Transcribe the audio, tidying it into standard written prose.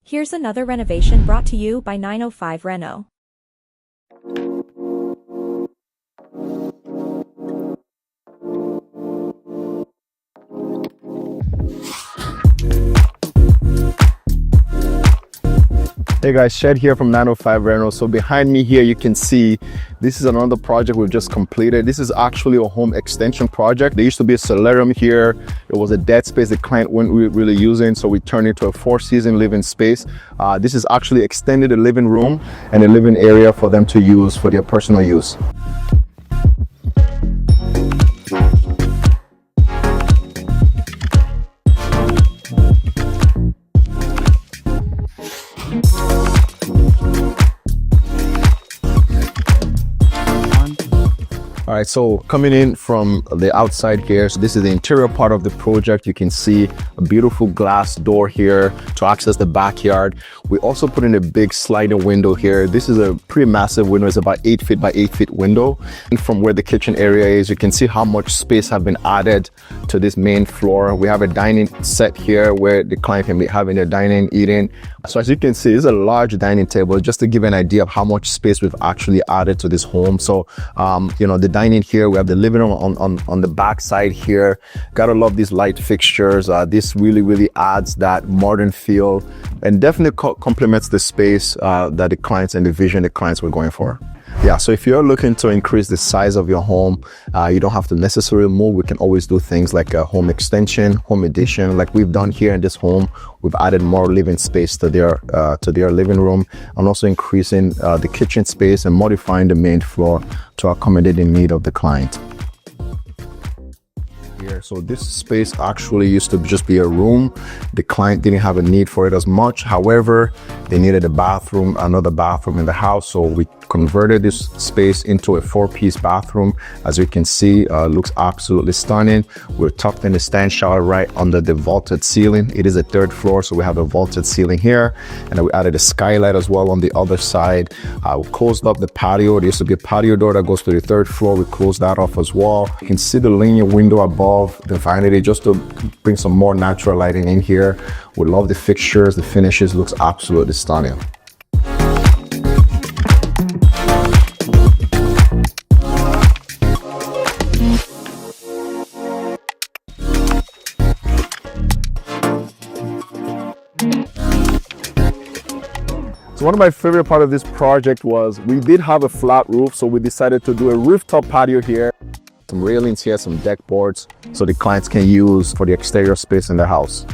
Here's another renovation brought to you by 905 Reno. Hey guys, Shed here from 905 Reno. So behind me here, you can see this is another project we've just completed. This is actually a home extension project. There used to be a solarium here. It was a dead space the client wasn't really using, so we turned it into a 4-season living space. This is actually extended a living room and a living area for them to use for their personal use. All right, so coming in from the outside here, so this is the interior part of the project. You can see a beautiful glass door here to access the backyard. We also put in a big sliding window here. This is a pretty massive window. It's about 8 feet by 8 feet window. And from where the kitchen area is, you can see how much space have been added to this main floor. We have a dining set here where the client can be having their dining, eating. So as you can see, it's a large dining table, just to give an idea of how much space we've actually added to this home. So, the dining here, we have the living room on the back side here. Gotta love these light fixtures. This really adds that modern feel and definitely complements the space that the clients and the vision the clients were going for. Yeah, so if you're looking to increase the size of your home, you don't have to necessarily move. We can always do things like a home extension, home addition, like we've done here in this home. We've added more living space to their living room, and also increasing the kitchen space and modifying the main floor to accommodate the need of the client. Here, so this space actually used to just be a room. The client didn't have a need for it as much. However, they needed a bathroom, another bathroom in the house, so we converted this space into a 4-piece bathroom. As you can see, looks absolutely stunning. We're tucked in the stand shower right under the vaulted ceiling. It is a 3rd floor, so we have a vaulted ceiling here, and then we added a skylight as well on the other side. We closed up the patio. There used to be a patio door that goes to the 3rd floor. We closed that off as well. You can see the linear window above the vanity just to bring some more natural lighting in here. We love the fixtures, the finishes, looks absolutely stunning. So one of my favorite part of this project was we did have a flat roof, so we decided to do a rooftop patio here. Some railings here, some deck boards, so the clients can use for the exterior space in the house.